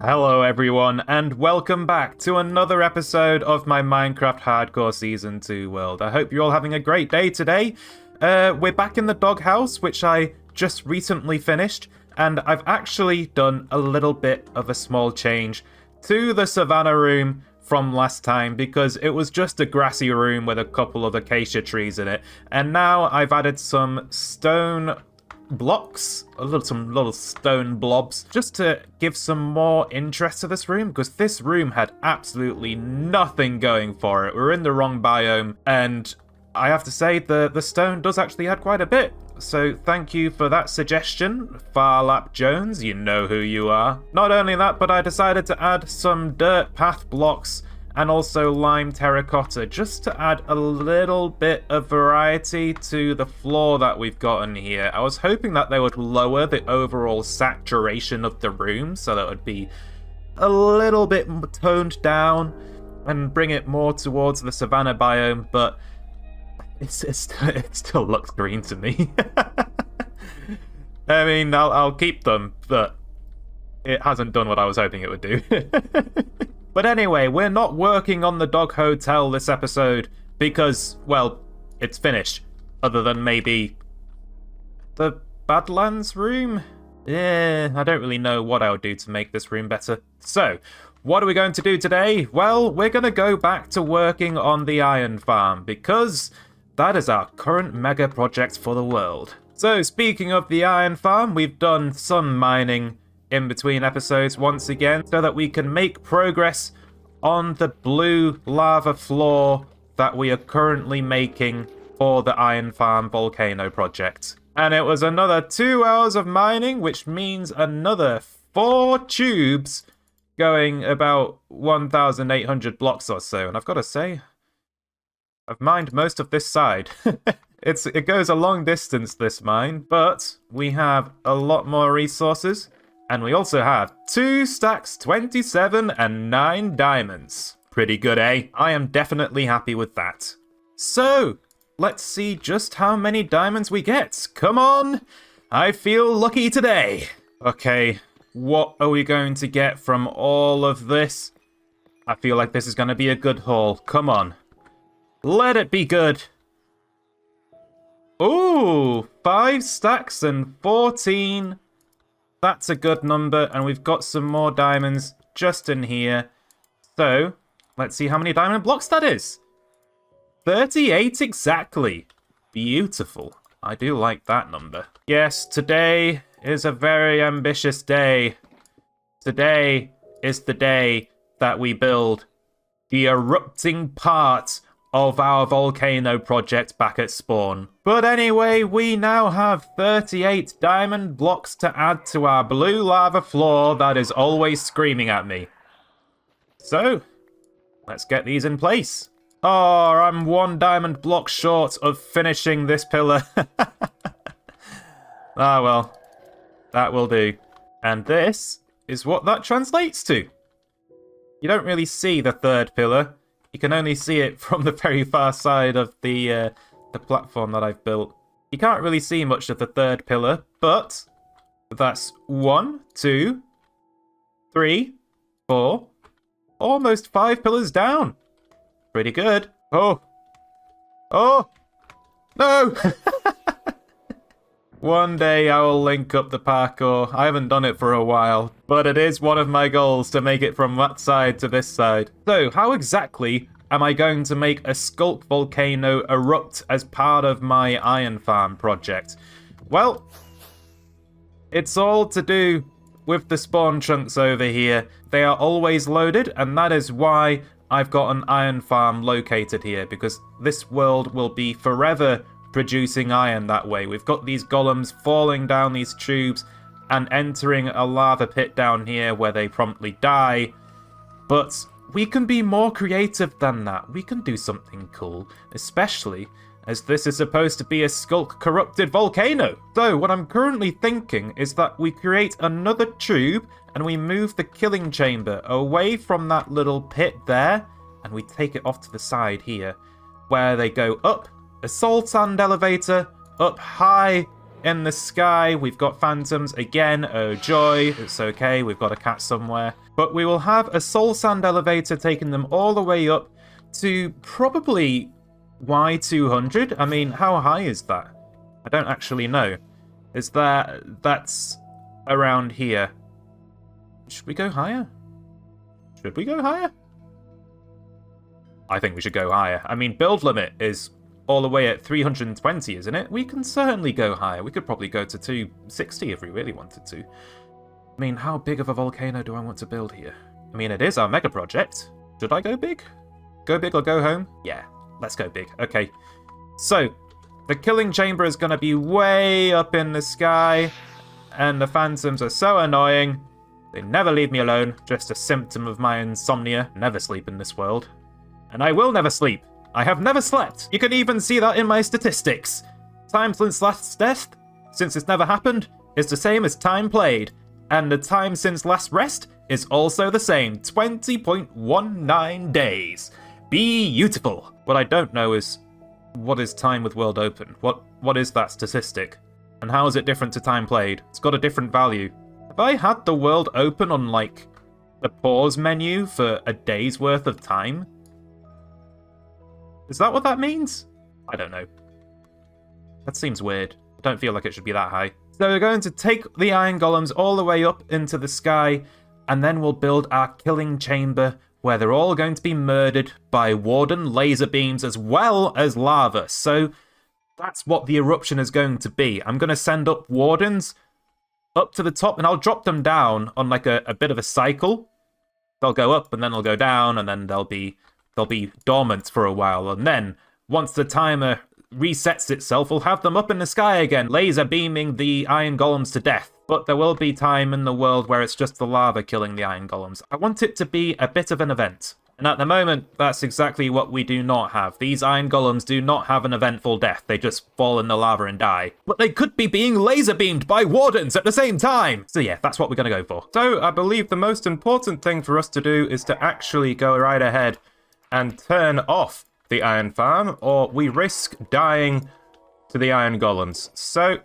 Hello everyone, and welcome back to another episode of my Minecraft Hardcore Season 2 world. I hope you're all having a great day today. We're back in the doghouse, which I just recently finished, and I've actually done a little bit of a small change to the Savannah room from last time, because it was just a grassy room with a couple of acacia trees in it, and now I've added some stone blocks, some little stone blobs, just to give some more interest to this room, because this room had absolutely nothing going for it. We're in the wrong biome, and I have to say the stone does actually add quite a bit. So thank you for that suggestion, Farlap Jones, you know who you are. Not only that, but I decided to add some dirt path blocks and also lime terracotta, just to add a little bit of variety to the floor that we've gotten here. I was hoping that they would lower the overall saturation of the room, so that it would be a little bit toned down and bring it more towards the Savannah biome, but it still looks green to me. I mean, I'll keep them, but it hasn't done what I was hoping it would do. But anyway, we're not working on the dog hotel this episode because, well, it's finished. Other than maybe the Badlands room? Yeah, I don't really know what I would do to make this room better. So, what are we going to do today? Well, we're going to go back to working on the iron farm, because that is our current mega project for the world. So, speaking of the iron farm, we've done some mining in between episodes once again, so that we can make progress on the blue lava floor that we are currently making for the iron farm volcano project. And it was another 2 hours of mining, which means another 4 tubes going about 1,800 blocks or so. And I've got to say, I've mined most of this side. It goes a long distance, this mine, but we have a lot more resources. And we also have 2 stacks, 27 and 9 diamonds. Pretty good, eh? I am definitely happy with that. So, let's see just how many diamonds we get. Come on! I feel lucky today. Okay, what are we going to get from all of this? I feel like this is going to be a good haul. Come on. Let it be good. Ooh, 5 stacks and 14. That's a good number, and we've got some more diamonds just in here. So, let's see how many diamond blocks that is. 38 exactly. Beautiful. I do like that number. Yes, today is a very ambitious day. Today is the day that we build the erupting part of our volcano project back at spawn. But anyway, we now have 38 diamond blocks to add to our blue lava floor that is always screaming at me. So, let's get these in place. Oh, I'm 1 diamond block short of finishing this pillar. Ah well, that will do. And this is what that translates to. You don't really see the 3rd pillar. You can only see it from the very far side of the platform that I've built. You can't really see much of the 3rd pillar, but that's 1, 2, 3, 4, almost 5 pillars down. Pretty good. Oh! No! One day I will link up the parkour. I haven't done it for a while, but it is one of my goals to make it from that side to this side. So, how exactly am I going to make a sculk volcano erupt as part of my iron farm project? Well, it's all to do with the spawn chunks over here. They are always loaded, and that is why I've got an iron farm located here, because this world will be forever producing iron that way. We've got these golems falling down these tubes and entering a lava pit down here where they promptly die. But we can be more creative than that. We can do something cool, especially as this is supposed to be a sculk corrupted volcano. So what I'm currently thinking is that we create another tube and we move the killing chamber away from that little pit there, and we take it off to the side here, where they go up a soul sand elevator, up high in the sky. We've got phantoms again. Oh joy, it's okay, we've got a cat somewhere. But we will have a soul sand elevator taking them all the way up to probably Y200. I mean, how high is that? I don't actually know. That's around here. Should we go higher? Should we go higher? I think we should go higher. I mean, build limit is all the way at 320, isn't it? We can certainly go higher. We could probably go to 260 if we really wanted to. I mean, how big of a volcano do I want to build here? I mean, it is our mega project. Should I go big? Go big or go home? Yeah, let's go big. Okay. So, the killing chamber is going to be way up in the sky, and the phantoms are so annoying. They never leave me alone. Just a symptom of my insomnia. Never sleep in this world. And I will never sleep. I have never slept. You can even see that in my statistics. Time since last death, since it's never happened, is the same as time played. And the time since last rest is also the same. 20.19 days. Beautiful. What I don't know is, what is time with world open? What is that statistic? And how is it different to time played? It's got a different value. Have I had the world open on, like, the pause menu for a day's worth of time? Is that what that means? I don't know. That seems weird. I don't feel like it should be that high. So we're going to take the iron golems all the way up into the sky, and then we'll build our killing chamber, where they're all going to be murdered by Warden laser beams as well as lava. So that's what the eruption is going to be. I'm going to send up Wardens up to the top, and I'll drop them down on like a bit of a cycle. They'll go up, and then they'll go down, and then they'll be dormant for a while. And then, once the timer resets itself, we'll have them up in the sky again, laser beaming the iron golems to death. But there will be time in the world where it's just the lava killing the iron golems. I want it to be a bit of an event. And at the moment, that's exactly what we do not have. These iron golems do not have an eventful death. They just fall in the lava and die. But they could be being laser beamed by wardens at the same time. So yeah, that's what we're going to go for. So I believe the most important thing for us to do is to actually go right ahead and turn off the iron farm, or we risk dying to the iron golems. So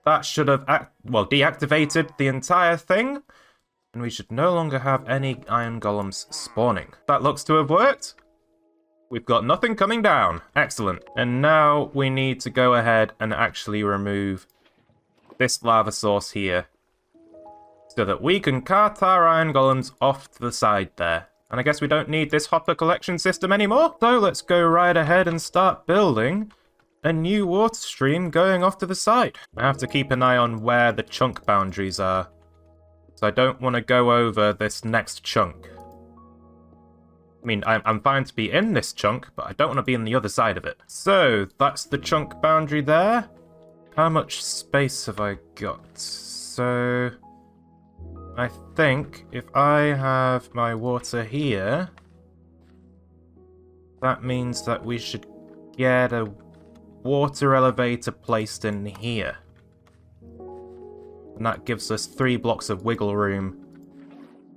that should have deactivated the entire thing, and we should no longer have any iron golems spawning. That looks to have worked. We've got nothing coming down. Excellent. And now we need to go ahead and actually remove this lava source here, so that we can cart our iron golems off to the side there. And I guess we don't need this hopper collection system anymore. So let's go right ahead and start building a new water stream going off to the side. I have to keep an eye on where the chunk boundaries are, so I don't want to go over this next chunk. I mean, I'm fine to be in this chunk, but I don't want to be on the other side of it. So that's the chunk boundary there. How much space have I got? So I think if I have my water here, that means that we should get a water elevator placed in here. And that gives us 3 blocks of wiggle room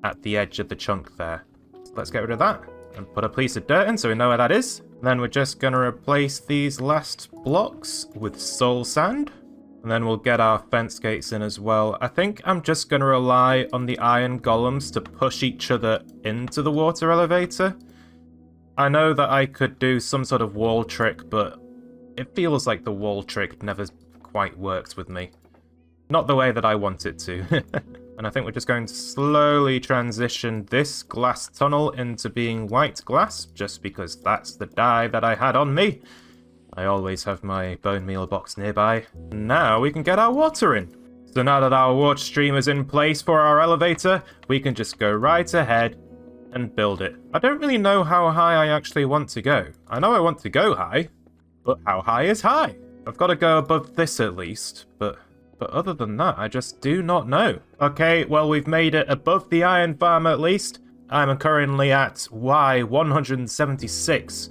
at the edge of the chunk there. So let's get rid of that and put a piece of dirt in so we know where that is. And then we're just going to replace these last blocks with soul sand. And then we'll get our fence gates in as well. I think I'm just going to rely on the iron golems to push each other into the water elevator. I know that I could do some sort of wall trick, but it feels like the wall trick never quite works with me. Not the way that I want it to. And I think we're just going to slowly transition this glass tunnel into being white glass, just because that's the dye that I had on me. I always have my bone meal box nearby. Now we can get our water in. So now that our water stream is in place for our elevator, we can just go right ahead and build it. I don't really know how high I actually want to go. I know I want to go high, but how high is high? I've got to go above this at least, but other than that, I just do not know. Okay, well, we've made it above the iron farm at least. I'm currently at Y176.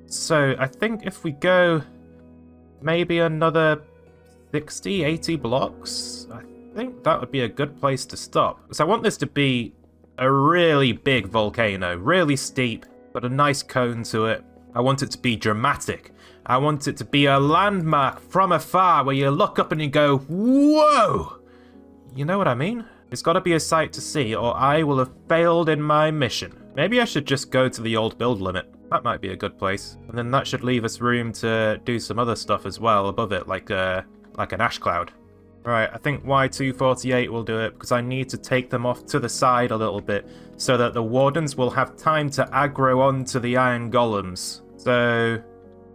So I think if we go maybe another 60, 80 blocks, I think that would be a good place to stop. So I want this to be a really big volcano, really steep, but a nice cone to it. I want it to be dramatic. I want it to be a landmark from afar where you look up and you go, whoa! You know what I mean? It's got to be a sight to see, or I will have failed in my mission. Maybe I should just go to the old build limit. That might be a good place. And then that should leave us room to do some other stuff as well above it, like an ash cloud. Right, I think Y248 will do it, because I need to take them off to the side a little bit, so that the Wardens will have time to aggro onto the iron golems. So,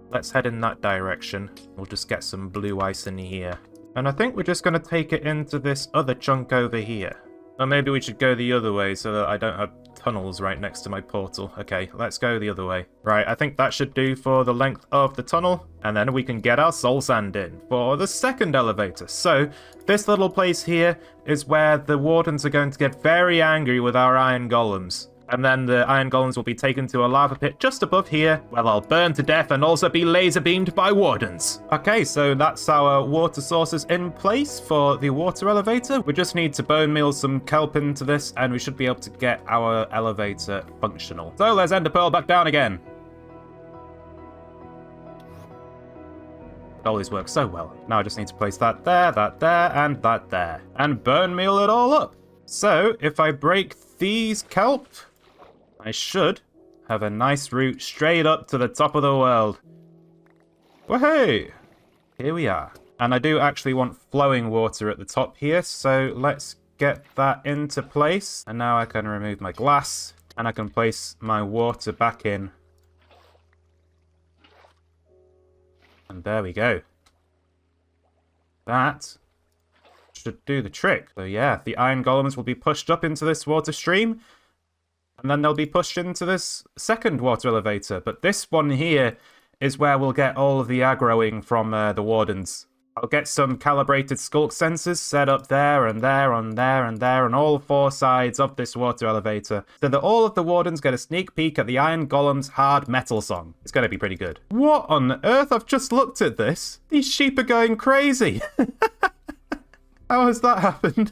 let's head in that direction. We'll just get some blue ice in here. And I think we're just going to take it into this other chunk over here. Or maybe we should go the other way, so that I don't have tunnels right next to my portal. Okay, let's go the other way. Right, I think that should do for the length of the tunnel, and then we can get our soul sand in for the second elevator. So, this little place here is where the Wardens are going to get very angry with our iron golems. And then the iron golems will be taken to a lava pit just above here, where they'll burn to death and also be laser beamed by Wardens. Okay, so that's our water sources in place for the water elevator. We just need to bone meal some kelp into this, and we should be able to get our elevator functional. So let's ender pearl back down again. It always works so well. Now I just need to place that there, and that there. And bone meal it all up. So, if I break these kelp, I should have a nice route straight up to the top of the world. Woohoo! Here we are. And I do actually want flowing water at the top here, so let's get that into place. And now I can remove my glass, and I can place my water back in. And there we go. That should do the trick. So yeah, the iron golems will be pushed up into this water stream, and then they'll be pushed into this second water elevator. But this one here is where we'll get all of the aggroing from the Wardens. I'll get some calibrated sculk sensors set up there and there and there and there on all four sides of this water elevator, so that all of the Wardens get a sneak peek at the iron golem's hard metal song. It's going to be pretty good. What on earth? I've just looked at this. These sheep are going crazy. How has that happened?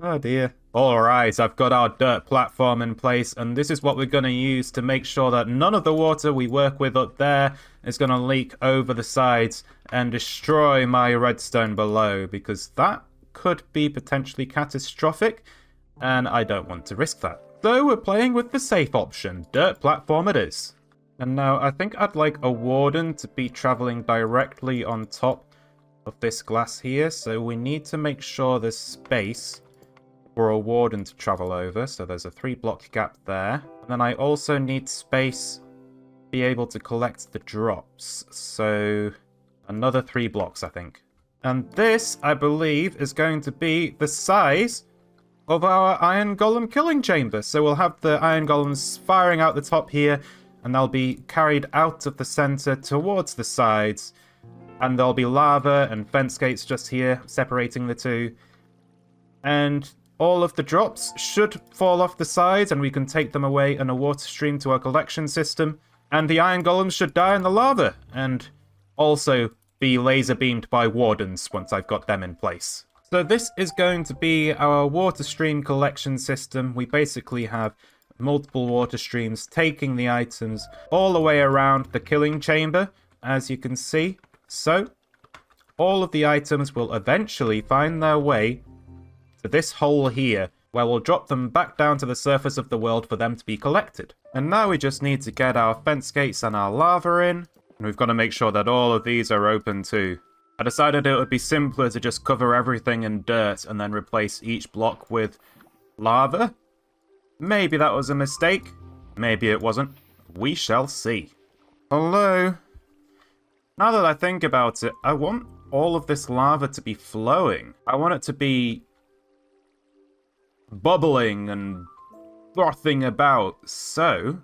Oh dear. Alright, I've got our dirt platform in place, and this is what we're going to use to make sure that none of the water we work with up there is going to leak over the sides and destroy my redstone below, because that could be potentially catastrophic, and I don't want to risk that. So we're playing with the safe option. Dirt platform it is. And now I think I'd like a Warden to be travelling directly on top of this glass here, so we need to make sure there's space for a Warden to travel over. So there's a 3-block gap there. And then I also need space to be able to collect the drops. So another 3 blocks, I think. And this, I believe, is going to be the size of our iron golem killing chamber. So we'll have the iron golems firing out the top here, and they'll be carried out of the center towards the sides. And there'll be lava and fence gates just here, separating the two. And all of the drops should fall off the sides, and we can take them away in a water stream to our collection system. And the iron golems should die in the lava, and also be laser beamed by Wardens once I've got them in place. So this is going to be our water stream collection system. We basically have multiple water streams taking the items all the way around the killing chamber, as you can see. So, all of the items will eventually find their way to this hole here, where we'll drop them back down to the surface of the world for them to be collected. And now we just need to get our fence gates and our lava in, and we've got to make sure that all of these are open too. I decided it would be simpler to just cover everything in dirt and then replace each block with lava. Maybe that was a mistake. Maybe it wasn't. We shall see. Hello? Now that I think about it, I want all of this lava to be flowing. I want it to be bubbling and frothing about. So,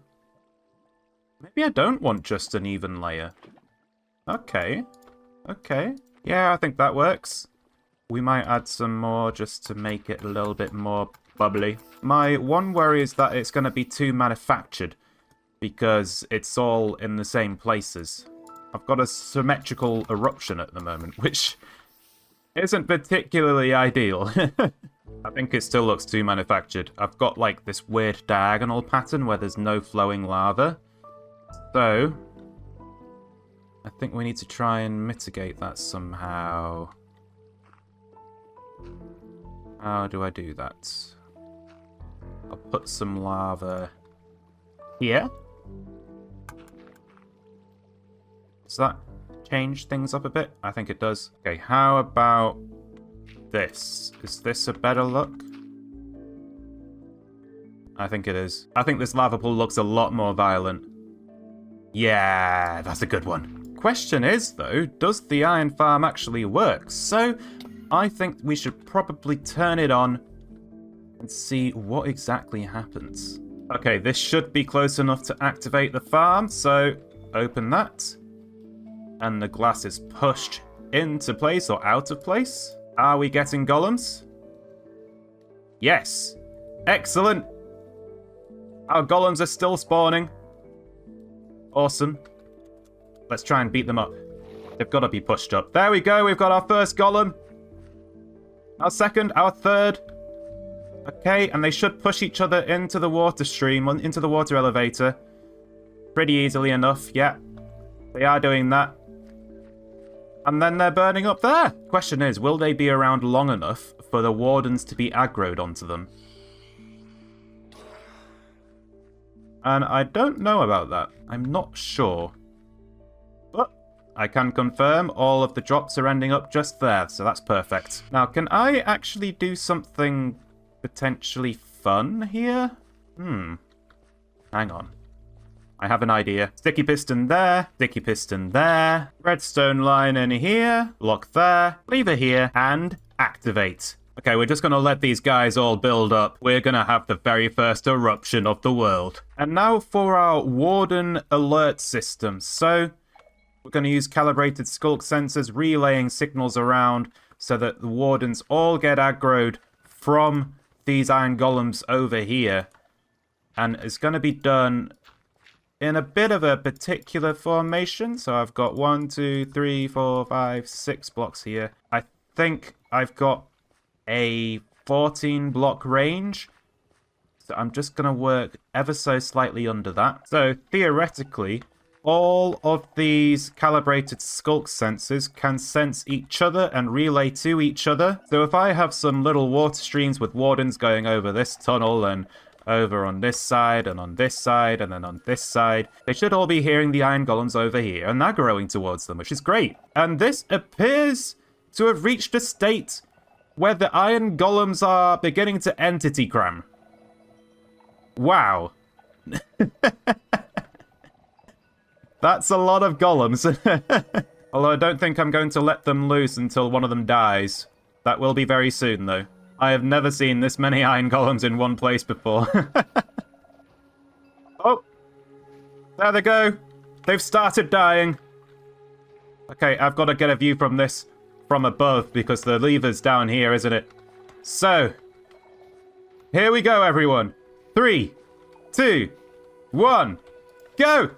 maybe I don't want just an even layer. Okay. Okay. Yeah, I think that works. We might add some more just to make it a little bit more bubbly. My one worry is that it's going to be too manufactured, because it's all in the same places. I've got a symmetrical eruption at the moment, which isn't particularly ideal. I think it still looks too manufactured. I've got like this weird diagonal pattern where there's no flowing lava. So, I think we need to try and mitigate that somehow. How do I do that? I'll put some lava here. Does that change things up a bit? I think it does. Okay, how about this? Is this a better look? I think it is. I think this lava pool looks a lot more violent. Yeah, that's a good one. Question is, though, does the iron farm actually work? So, I think we should probably turn it on and see what exactly happens. Okay, this should be close enough to activate the farm, so open that. And the glass is pushed into place or out of place. Are we getting golems? Yes. Excellent. Our golems are still spawning. Awesome. Let's try and beat them up. They've got to be pushed up. There we go. We've got our first golem. Our second, our third. Okay, and they should push each other into the water stream, into the water elevator. Pretty easily enough, yeah. They are doing that. And then they're burning up there. Question is, will they be around long enough for the wardens to be aggroed onto them? And I don't know about that. I'm not sure. But I can confirm all of the drops are ending up just there, so that's perfect. Now, can I actually do something potentially fun here? Hang on. I have an idea. Sticky piston there, sticky piston there, redstone line in here, block there, lever here, and activate. Okay, we're just going to let these guys all build up. We're going to have the very first eruption of the world. And now for our Warden alert system. So, we're going to use calibrated sculk sensors, relaying signals around so that the wardens all get aggroed from these iron golems over here. And it's going to be done in a bit of a particular formation. So I've got 1, 2, 3, 4, 5, 6 blocks here. I think I've got a 14 block range. So I'm just going to work ever so slightly under that. So theoretically, all of these calibrated sculk sensors can sense each other and relay to each other. So if I have some little water streams with wardens going over this tunnel and over on this side and on this side and then on this side, they should all be hearing the iron golems over here and aggroing towards them, which is great. And this appears to have reached a state where the iron golems are beginning to entity cram. Wow. That's a lot of golems. Although I don't think I'm going to let them loose until one of them dies. That will be very soon, though. I have never seen this many iron golems in one place before. Oh! There they go! They've started dying. Okay, I've got to get a view from this from above because the lever's down here, isn't it? So, here we go, everyone. 3, 2, 1, go!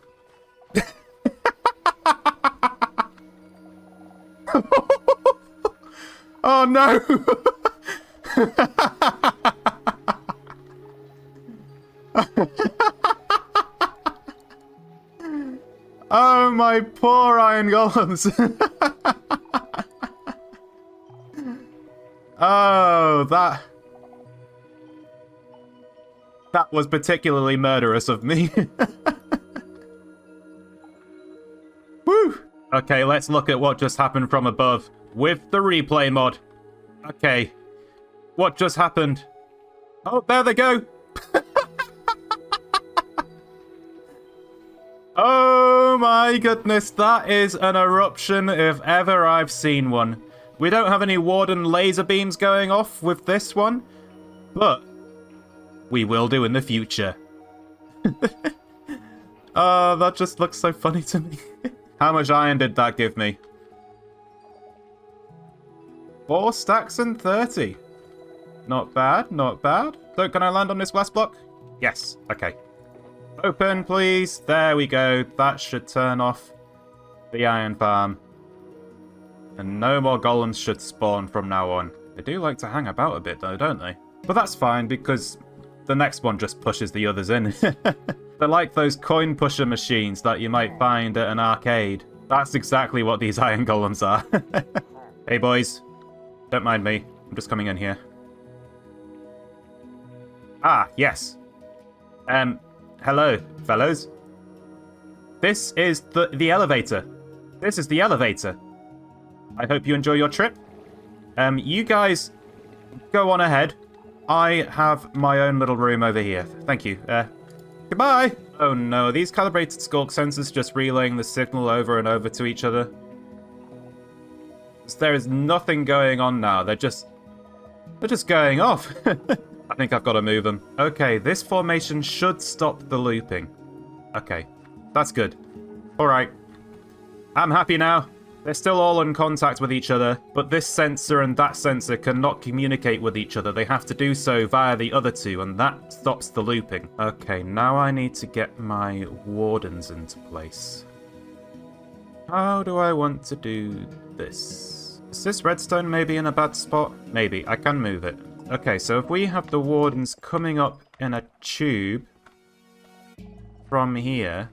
Oh no! Oh my poor iron golems! Oh, that was particularly murderous of me. Woo! Okay, let's look at what just happened from above with the replay mod. Okay, what just happened? Oh, there they go! Oh my goodness, that is an eruption if ever I've seen one. We don't have any Warden laser beams going off with this one, but we will do in the future. Oh, that just looks so funny to me. How much iron did that give me? 4 stacks and 30. Not bad, not bad. So can I land on this glass block? Yes, okay. Open, please. There we go. That should turn off the iron farm. And no more golems should spawn from now on. They do like to hang about a bit though, don't they? But that's fine because the next one just pushes the others in. They're like those coin pusher machines that you might find at an arcade. That's exactly what these iron golems are. Hey, boys. Don't mind me. I'm just coming in here. Ah, yes. Hello, fellows. This is the elevator. This is the elevator. I hope you enjoy your trip. You guys go on ahead. I have my own little room over here. Thank you. Goodbye! Oh no, these calibrated sculk sensors just relaying the signal over and over to each other. There is nothing going on now. They're just going off. I think I've got to move them. Okay, this formation should stop the looping. Okay, that's good. All right. I'm happy now. They're still all in contact with each other, but this sensor and that sensor cannot communicate with each other. They have to do so via the other two, and that stops the looping. Okay, now I need to get my wardens into place. How do I want to do this? Is this redstone maybe in a bad spot? Maybe. I can move it. Okay, so if we have the wardens coming up in a tube from here,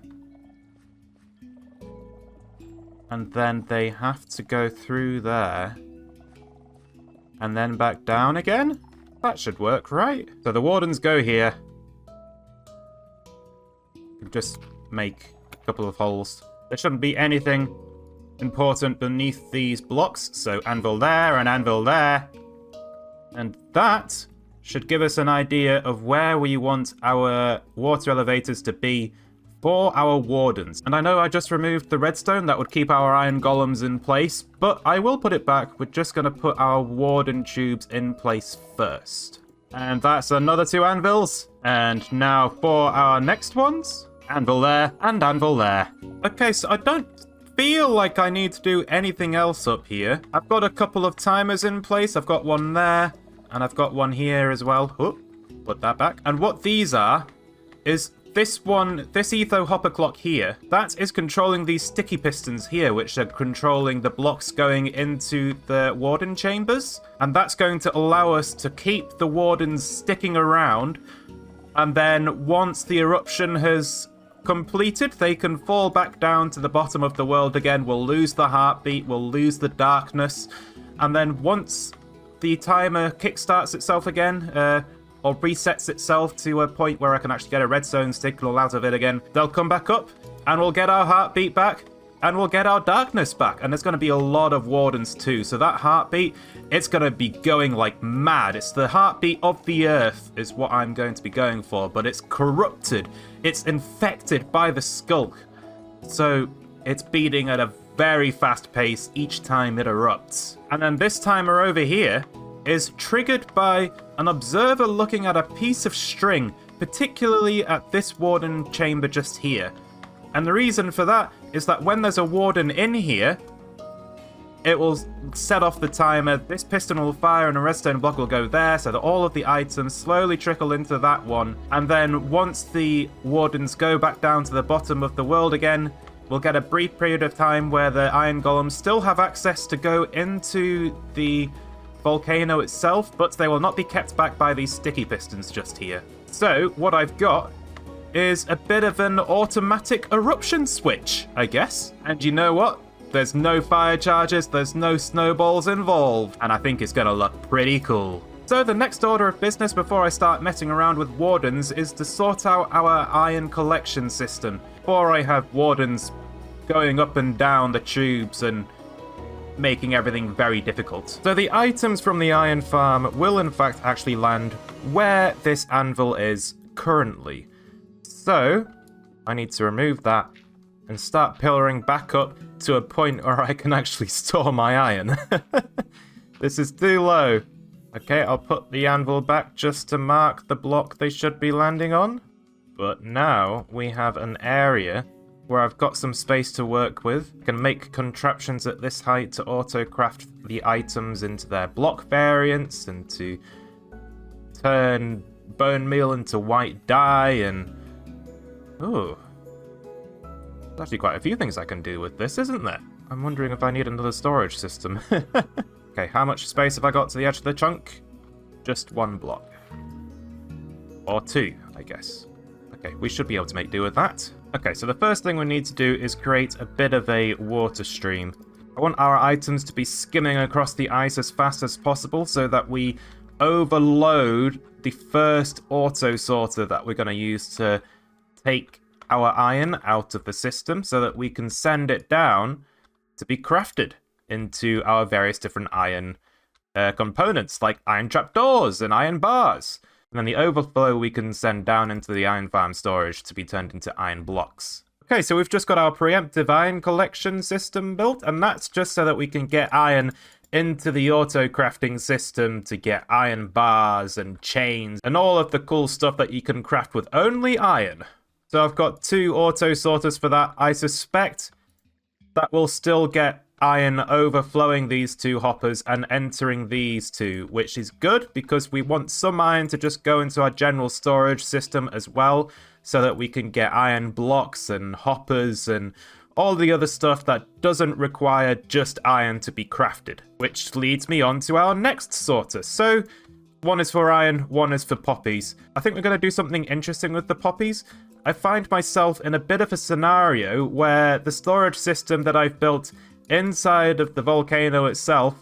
and then they have to go through there, and then back down again? That should work, right? So the wardens go here. Just make a couple of holes. There shouldn't be anything important beneath these blocks, so anvil there and anvil there. And that should give us an idea of where we want our water elevators to be for our wardens. And I know I just removed the redstone that would keep our iron golems in place, but I will put it back. We're just going to put our warden tubes in place first. And that's another 2 anvils. And now for our next ones. Anvil there and anvil there. Okay, so I don't feel like I need to do anything else up here. I've got a couple of timers in place. I've got one there, and I've got one here as well. Oh, put that back. And what these are is this one, this etho hopper clock here, that is controlling these sticky pistons here, which are controlling the blocks going into the warden chambers. And that's going to allow us to keep the wardens sticking around. And then once the eruption has completed, they can fall back down to the bottom of the world again. We'll lose the heartbeat, we'll lose the darkness. And then once the timer kickstarts itself again, or resets itself to a point where I can actually get a redstone signal out of it again, they'll come back up, and we'll get our heartbeat back, and we'll get our darkness back. And there's going to be a lot of wardens too, so that heartbeat, it's going to be going like mad. It's the heartbeat of the earth is what I'm going to be going for, but it's corrupted. It's infected by the sculk. So it's beating at a very fast pace each time it erupts. And then this timer over here is triggered by an observer looking at a piece of string, particularly at this warden chamber just here. And the reason for that is that when there's a warden in here, it will set off the timer, this piston will fire and a redstone block will go there, so that all of the items slowly trickle into that one. And then once the wardens go back down to the bottom of the world again, we'll get a brief period of time where the iron golems still have access to go into the volcano itself, but they will not be kept back by these sticky pistons just here. So what I've got is a bit of an automatic eruption switch, I guess. And you know what? There's no fire charges, there's no snowballs involved, and I think it's gonna look pretty cool. So the next order of business before I start messing around with wardens is to sort out our iron collection system, before I have wardens going up and down the tubes and making everything very difficult. So the items from the iron farm will in fact actually land where this anvil is currently. So I need to remove that and start pillaring back up to a point where I can actually store my iron. This is too low. Okay, I'll put the anvil back just to mark the block they should be landing on. But now we have an area where I've got some space to work with. I can make contraptions at this height to auto-craft the items into their block variants and to turn bone meal into white dye and... Ooh. There's actually quite a few things I can do with this, isn't there? I'm wondering if I need another storage system. Okay, how much space have I got to the edge of the chunk? Just 1 block. Or 2, I guess. Okay, we should be able to make do with that. Okay, so the first thing we need to do is create a bit of a water stream. I want our items to be skimming across the ice as fast as possible so that we overload the first auto sorter that we're going to use to take our iron out of the system so that we can send it down to be crafted into our various different iron components, like iron trapdoors and iron bars. And then the overflow we can send down into the iron farm storage to be turned into iron blocks. Okay, so we've just got our preemptive iron collection system built, and that's just so that we can get iron into the auto crafting system to get iron bars and chains and all of the cool stuff that you can craft with only iron. So I've got 2 auto sorters for that. I suspect that will still get iron overflowing these 2 hoppers and entering these 2, which is good because we want some iron to just go into our general storage system as well so that we can get iron blocks and hoppers and all the other stuff that doesn't require just iron to be crafted, which leads me on to our next sorter. So 1 is for iron, 1 is for poppies. I think we're going to do something interesting with the poppies. I find myself in a bit of a scenario where the storage system that I've built inside of the volcano itself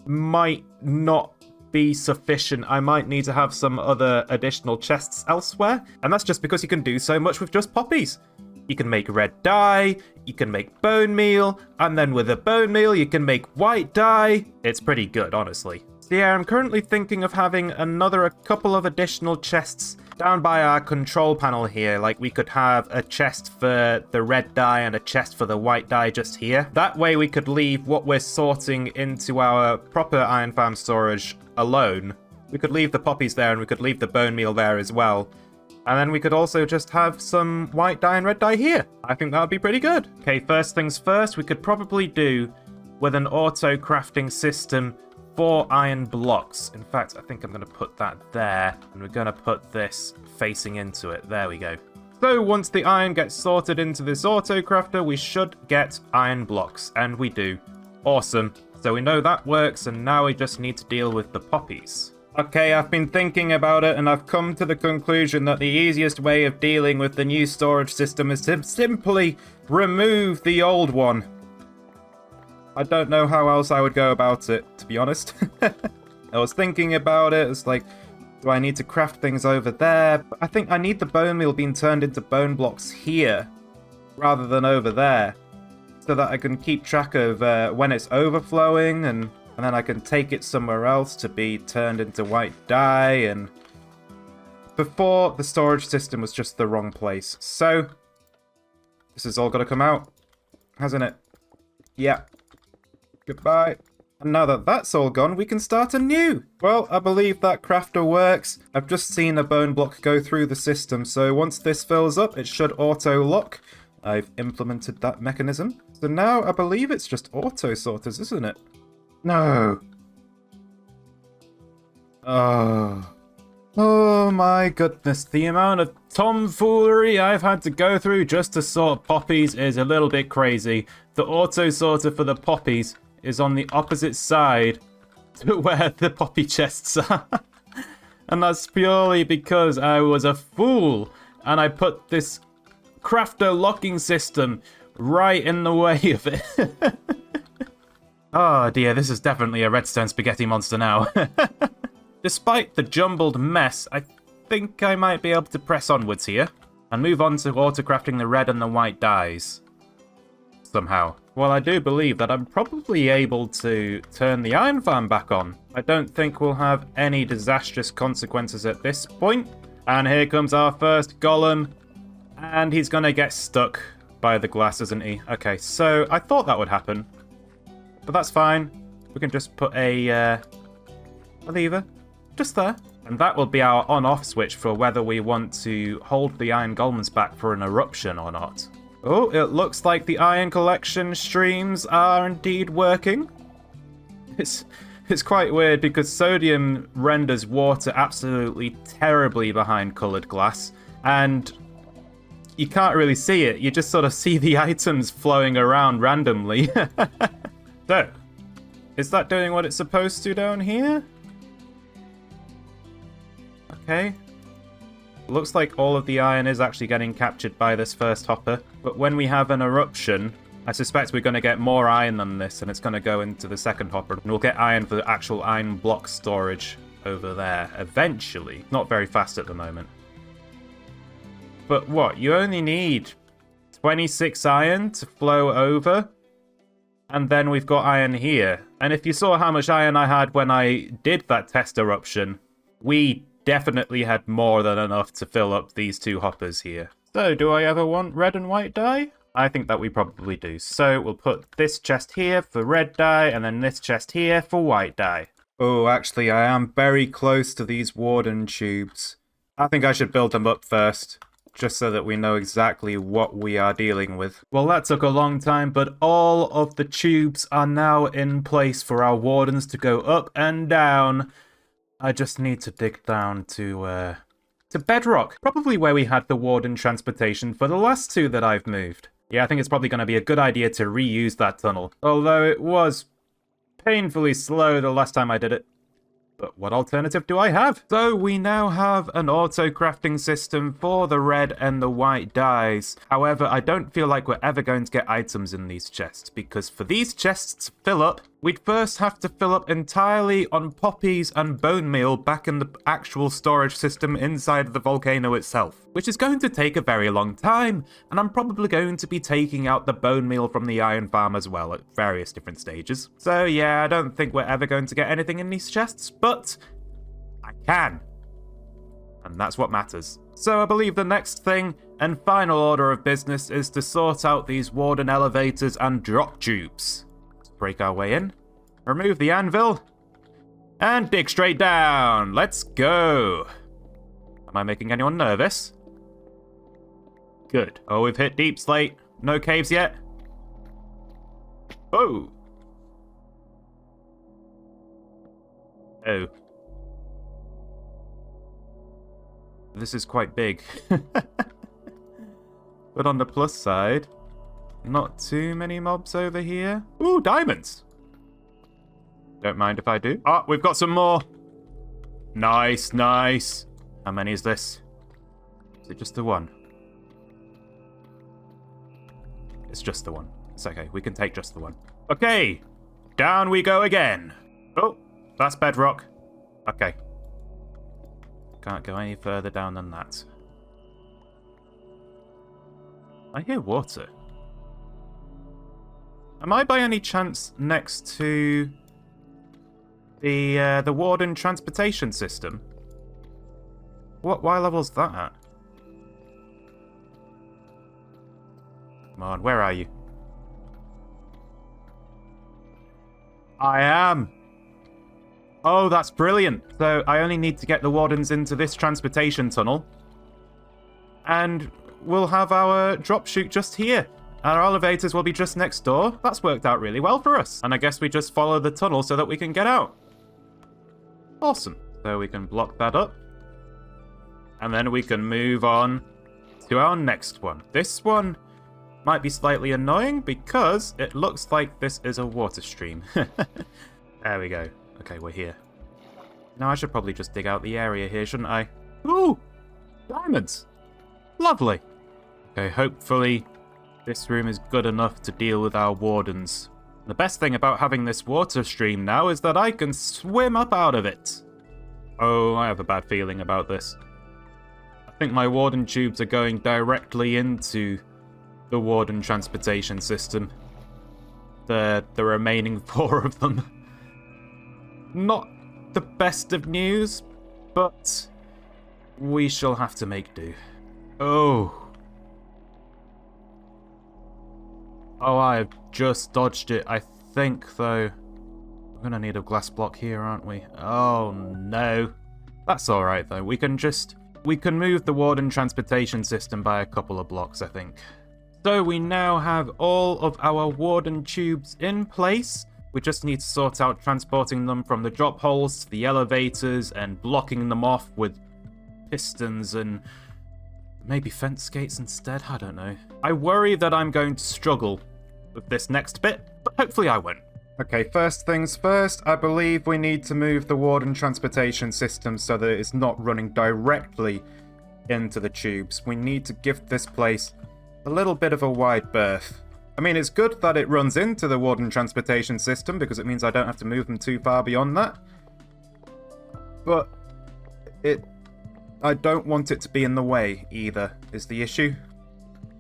might not be sufficient. I might need to have some other additional chests elsewhere, and that's just because you can do so much with just poppies. You can make red dye, you can make bone meal, and then with the bone meal you can make white dye. It's pretty good, honestly. So yeah, I'm currently thinking of having a couple of additional chests down by our control panel here. Like we could have a chest for the red dye and a chest for the white dye just here. That way we could leave what we're sorting into our proper iron farm storage alone. We could leave the poppies there and we could leave the bone meal there as well. And then we could also just have some white dye and red dye here. I think that would be pretty good. Okay, first things first, we could probably do with an auto crafting system 4 iron blocks. In fact, I think I'm going to put that there, and we're going to put this facing into it. There we go. So once the iron gets sorted into this auto crafter, we should get iron blocks, and we do. Awesome. So we know that works, and now we just need to deal with the poppies. Okay, I've been thinking about it, and I've come to the conclusion that the easiest way of dealing with the new storage system is to simply remove the old one. I don't know how else I would go about it, to be honest. I was thinking about it, it's like, do I need to craft things over there? But I think I need the bone meal being turned into bone blocks here, rather than over there, so that I can keep track of when it's overflowing, and then I can take it somewhere else to be turned into white dye. And before, the storage system was just the wrong place. So this is all got to come out, hasn't it? Yeah. Goodbye. And now that that's all gone, we can start anew. Well, I believe that crafter works. I've just seen a bone block go through the system, so once this fills up, it should auto-lock. I've implemented that mechanism. So now I believe it's just auto-sorters, isn't it? No. Oh my goodness. The amount of tomfoolery I've had to go through just to sort poppies is a little bit crazy. The auto sorter for the poppies is on the opposite side to where the poppy chests are. And that's purely because I was a fool and I put this crafter locking system right in the way of it. Oh dear, this is definitely a redstone spaghetti monster now. Despite the jumbled mess, I think I might be able to press onwards here and move on to auto-crafting the red and the white dyes. Somehow. Well, I do believe that I'm probably able to turn the iron farm back on. I don't think we'll have any disastrous consequences at this point. And here comes our first golem. And he's gonna get stuck by the glass, isn't he? Okay, so I thought that would happen. But that's fine. We can just put a lever just there. And that will be our on-off switch for whether we want to hold the iron golems back for an eruption or not. Oh, it looks like the iron collection streams are indeed working. It's quite weird because sodium renders water absolutely terribly behind coloured glass. And you can't really see it. You just sort of see the items flowing around randomly. So, is that doing what it's supposed to down here? Okay. Looks like all of the iron is actually getting captured by this first hopper. But when we have an eruption, I suspect we're going to get more iron than this, and it's going to go into the second hopper. And we'll get iron for the actual iron block storage over there eventually. Not very fast at the moment. But what? You only need 26 iron to flow over? And then we've got iron here. And if you saw how much iron I had when I did that test eruption, we definitely had more than enough to fill up these two hoppers here. So, do I ever want red and white dye? I think that we probably do. So, we'll put this chest here for red dye, and then this chest here for white dye. Oh, actually, I am very close to these Warden tubes. I think I should build them up first, just so that we know exactly what we are dealing with. Well, that took a long time, but all of the tubes are now in place for our Wardens to go up and down. I just need to dig down to bedrock. Probably where we had the Warden transportation for the last two that I've moved. Yeah, I think it's probably going to be a good idea to reuse that tunnel. Although it was painfully slow the last time I did it. But what alternative do I have? So we now have an auto-crafting system for the red and the white dyes. However, I don't feel like we're ever going to get items in these chests, because for these chests to fill up, we'd first have to fill up entirely on poppies and bone meal back in the actual storage system inside the volcano itself, which is going to take a very long time, and I'm probably going to be taking out the bone meal from the iron farm as well at various different stages. So yeah, I don't think we're ever going to get anything in these chests, but I can. And that's what matters. So I believe the next thing and final order of business is to sort out these Warden elevators and drop tubes. Break our way in, remove the anvil, and dig straight down. Let's go. Am I making anyone nervous? Good. Oh, we've hit deep slate. No caves yet. Oh. Oh. This is quite big. But on the plus side, not too many mobs over here. Ooh, diamonds. Don't mind if I do. Ah, we've got some more. Nice, nice. How many is this? Is it just the one? It's just the one. It's okay, we can take just the one. Okay, down we go again. Oh, that's bedrock. Okay. Can't go any further down than that. I hear water. Am I by any chance next to the Warden transportation system? What level's that at? Come on, where are you? I am. Oh, that's brilliant. So I only need to get the Wardens into this transportation tunnel. And we'll have our drop chute just here. Our elevators will be just next door. That's worked out really well for us. And I guess we just follow the tunnel so that we can get out. Awesome. So we can block that up. And then we can move on to our next one. This one might be slightly annoying because it looks like this is a water stream. There we go. Okay, we're here. Now I should probably just dig out the area here, shouldn't I? Ooh! Diamonds! Lovely! Okay, hopefully this room is good enough to deal with our Wardens. The best thing about having this water stream now is that I can swim up out of it. Oh, I have a bad feeling about this. I think my Warden tubes are going directly into the Warden transportation system. The remaining 4 of them. Not the best of news, but we shall have to make do. Oh. Oh, I have just dodged it, I think, though. We're gonna need a glass block here, aren't we? Oh, no. That's alright, though. We can move the Warden transportation system by a couple of blocks, I think. So we now have all of our Warden tubes in place. We just need to sort out transporting them from the drop holes to the elevators and blocking them off with pistons and maybe fence gates instead, I don't know. I worry that I'm going to struggle with this next bit, but hopefully I won't. Okay, first things first, I believe we need to move the Warden transportation system so that it's not running directly into the tubes. We need to give this place a little bit of a wide berth. I mean, it's good that it runs into the Warden transportation system because it means I don't have to move them too far beyond that. But I don't want it to be in the way either, is the issue.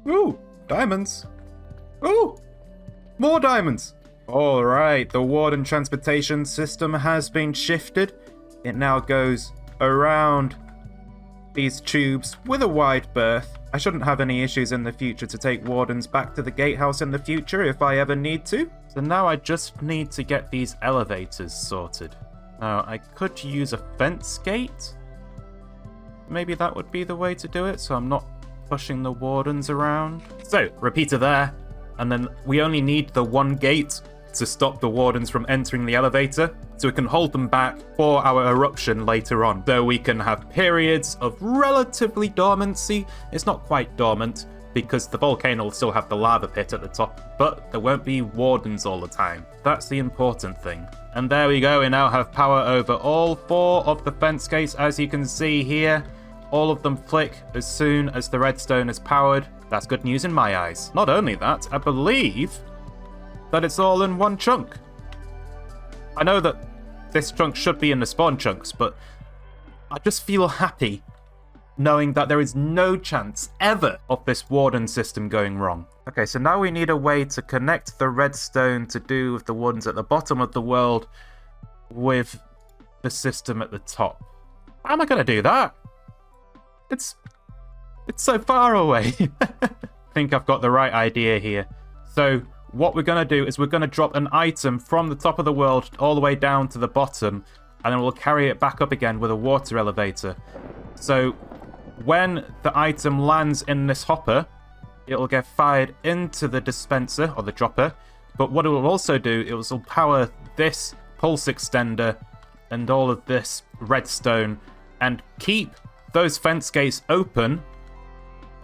Ooh, diamonds. Ooh, more diamonds. Alright, the Warden transportation system has been shifted. It now goes around these tubes with a wide berth. I shouldn't have any issues in the future to take Wardens back to the gatehouse in the future if I ever need to. So now I just need to get these elevators sorted. Now, I could use a fence gate. Maybe that would be the way to do it, so I'm not pushing the Wardens around. So, repeater there, and then we only need the one gate to stop the Wardens from entering the elevator, so we can hold them back for our eruption later on. So we can have periods of relatively dormancy. It's not quite dormant, because the volcano will still have the lava pit at the top, but there won't be Wardens all the time. That's the important thing. And there we go, we now have power over all 4 of the fence gates, as you can see here. All of them flick as soon as the redstone is powered. That's good news in my eyes. Not only that, I believe that it's all in one chunk. I know that this chunk should be in the spawn chunks, but I just feel happy knowing that there is no chance ever of this Warden system going wrong. Okay, so now we need a way to connect the redstone to do with the Wardens at the bottom of the world with the system at the top. How am I going to do that? It's so far away. I think I've got the right idea here. So what we're going to do is we're going to drop an item from the top of the world all the way down to the bottom, and then we'll carry it back up again with a water elevator. So when the item lands in this hopper, it'll get fired into the dispenser, or the dropper, but what it will also do, it will power this pulse extender and all of this redstone, and keep those fence gates open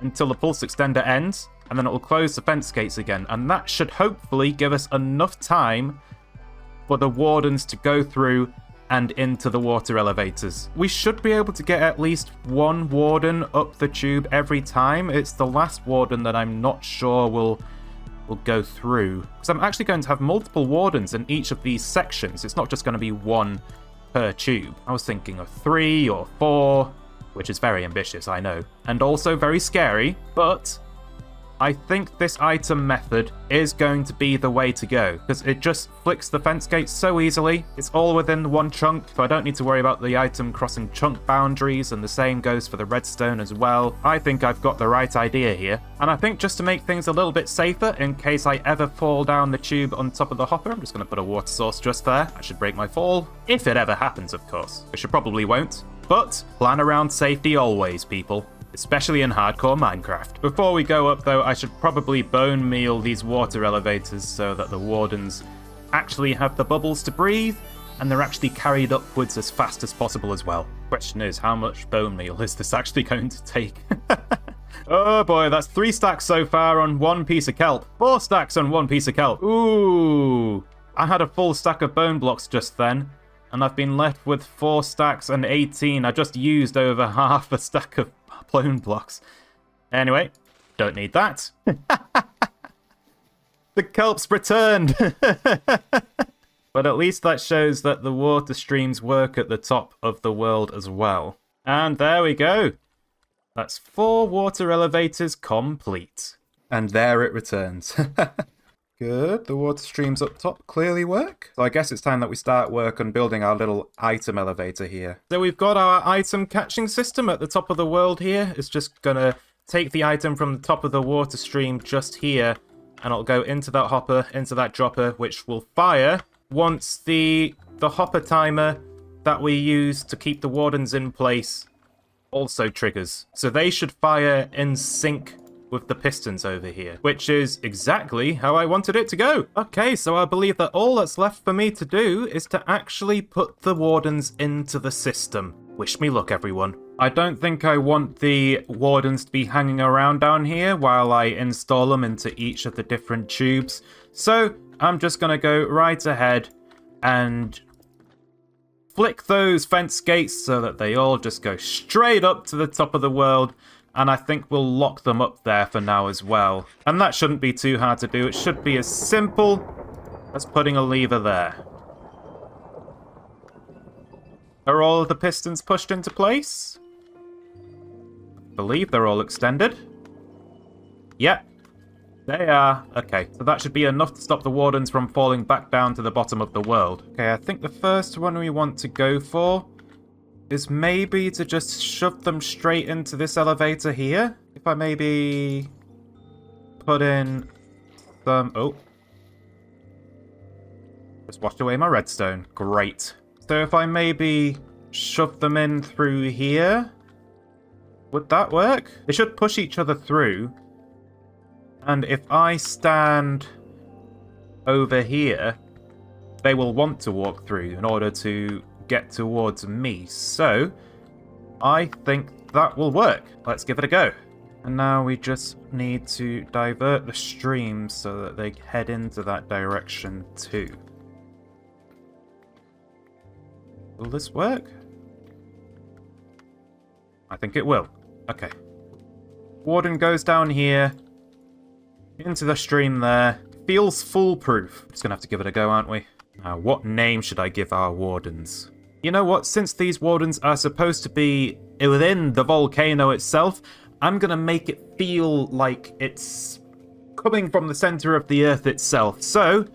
until the pulse extender ends, and then it will close the fence gates again, and that should hopefully give us enough time for the Wardens to go through and into the water elevators. We should be able to get at least one Warden up the tube every time. It's the last Warden that I'm not sure will go through, because I'm actually going to have multiple Wardens in each of these sections. It's not just going to be one per tube. I was thinking of 3 or 4, which is very ambitious, I know, and also very scary, but I think this item method is going to be the way to go, because it just flicks the fence gates so easily. It's all within one chunk, so I don't need to worry about the item crossing chunk boundaries, and the same goes for the redstone as well. I think I've got the right idea here, and I think just to make things a little bit safer in case I ever fall down the tube on top of the hopper, I'm just going to put a water source just there. I should break my fall, if it ever happens, of course. It should probably won't, but plan around safety always, people. Especially in hardcore Minecraft. Before we go up though, I should probably bone meal these water elevators so that the Wardens actually have the bubbles to breathe, and they're actually carried upwards as fast as possible as well. Question is, how much bone meal is this actually going to take? Oh boy, that's 3 stacks so far on 1 piece of kelp. 4 stacks on 1 piece of kelp. Ooh, I had a full stack of bone blocks just then, and I've been left with 4 stacks and 18. I just used over half a stack of bone blocks. Anyway, don't need that. The kelp's returned. But at least that shows that the water streams work at the top of the world as well. And there we go. That's 4 water elevators complete. And there it returns. Good, the water streams up top clearly work. So I guess it's time that we start work on building our little item elevator here. So we've got our item catching system at the top of the world here. It's just gonna take the item from the top of the water stream just here, and it'll go into that hopper, into that dropper, which will fire once the hopper timer that we use to keep the Wardens in place also triggers. So they should fire in sync with the pistons over here, which is exactly how I wanted it to go. Okay, so I believe that all that's left for me to do is to actually put the Wardens into the system. Wish me luck, everyone. I don't think I want the Wardens to be hanging around down here while I install them into each of the different tubes, so I'm just gonna go right ahead and flick those fence gates so that they all just go straight up to the top of the world. And I think we'll lock them up there for now as well. And that shouldn't be too hard to do. It should be as simple as putting a lever there. Are all of the pistons pushed into place? I believe they're all extended. Yep. They are. Okay, so that should be enough to stop the wardens from falling back down to the bottom of the world. Okay, I think the first one we want to go for is maybe to just shove them straight into this elevator here. If I maybe put in some... Oh. Just washed away my redstone. Great. So if I maybe shove them in through here, would that work? They should push each other through. And if I stand over here, they will want to walk through in order to get towards me. So I think that will work. Let's give it a go. And now we just need to divert the streams so that they head into that direction too. Will this work? I think it will. Okay. Warden goes down here. Into the stream there. Feels foolproof. Just gonna have to give it a go, aren't we? Now, what name should I give our wardens? You know what? Since these wardens are supposed to be within the volcano itself, I'm gonna make it feel like it's coming from the center of the Earth itself. So,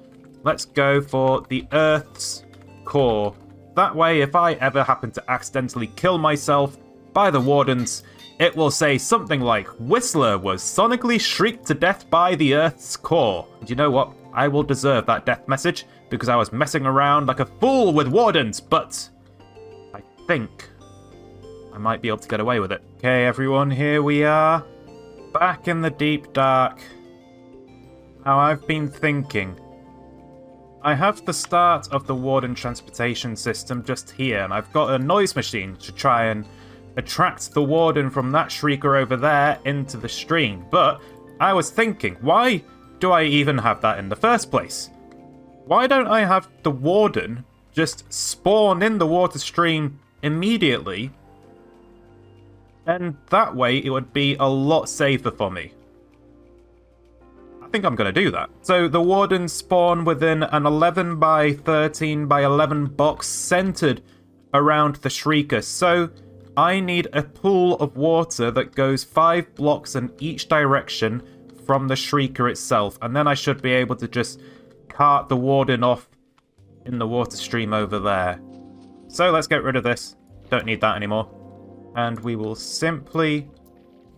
let's go for the Earth's core. That way, if I ever happen to accidentally kill myself by the wardens, it will say something like, Whistler was sonically shrieked to death by the Earth's core. And you know what? I will deserve that death message because I was messing around like a fool with wardens, but I think I might be able to get away with it. Okay, everyone, here we are. Back in the deep dark. Now, I've been thinking. I have the start of the Warden transportation system just here, and I've got a noise machine to try and attract the Warden from that shrieker over there into the stream. But I was thinking, why do I even have that in the first place? Why don't I have the Warden just spawn in the water stream immediately? And that way it would be a lot safer for me. I think I'm going to do that. So the Wardens spawn within an 11 by 13 by 11 box centered around the shrieker. So I need a pool of water that goes 5 blocks in each direction from the shrieker itself. And then I should be able to just cart the Warden off in the water stream over there. So let's get rid of this. Don't need that anymore. And we will simply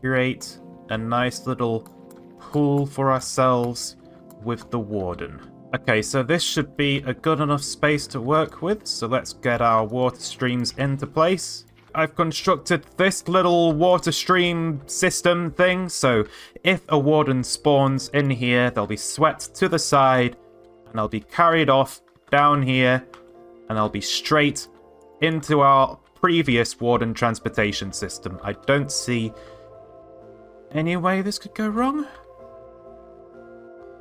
create a nice little pool for ourselves with the Warden. Okay, so this should be a good enough space to work with. So let's get our water streams into place. I've constructed this little water stream system thing, so if a Warden spawns in here, they'll be swept to the side, and they'll be carried off down here, and they'll be straight into our previous Warden transportation system. I don't see any way this could go wrong.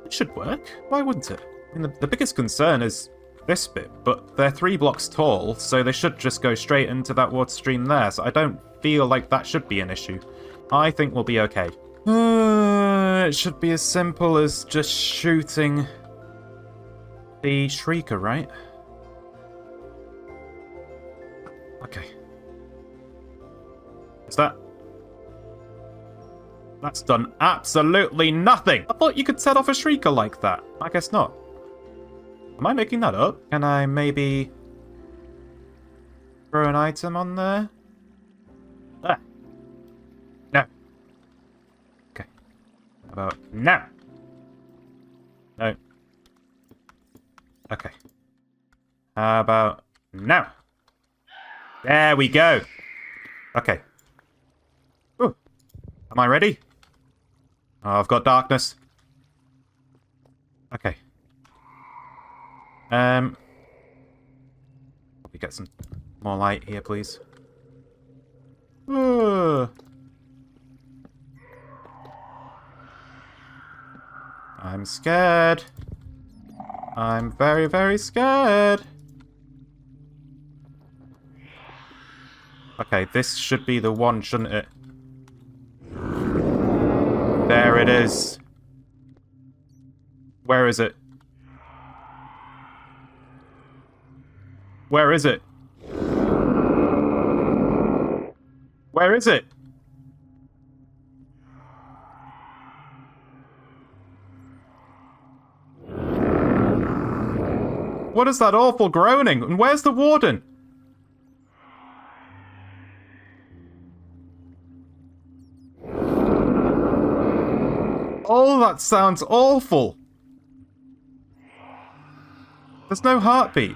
It should work. Why wouldn't it? I mean, the biggest concern is this bit, but they're 3 blocks tall, so they should just go straight into that water stream there, so I don't feel like that should be an issue. I think we'll be okay. It should be as simple as just shooting the shrieker, right? Okay. Is that... That's done absolutely nothing! I thought you could set off a shrieker like that. I guess not. Am I making that up? Can I maybe throw an item on there? Ah. No. Okay. How about now? No. Okay. How about now? There we go. Okay. Ooh. Am I ready? Oh, I've got darkness. Okay. We get some more light here, please. I'm scared. I'm very, very scared. Okay, this should be the one, shouldn't it? There it is. Where is it? Where is it? Where is it? What is that awful groaning? And where's the warden? Oh, that sounds awful. There's no heartbeat.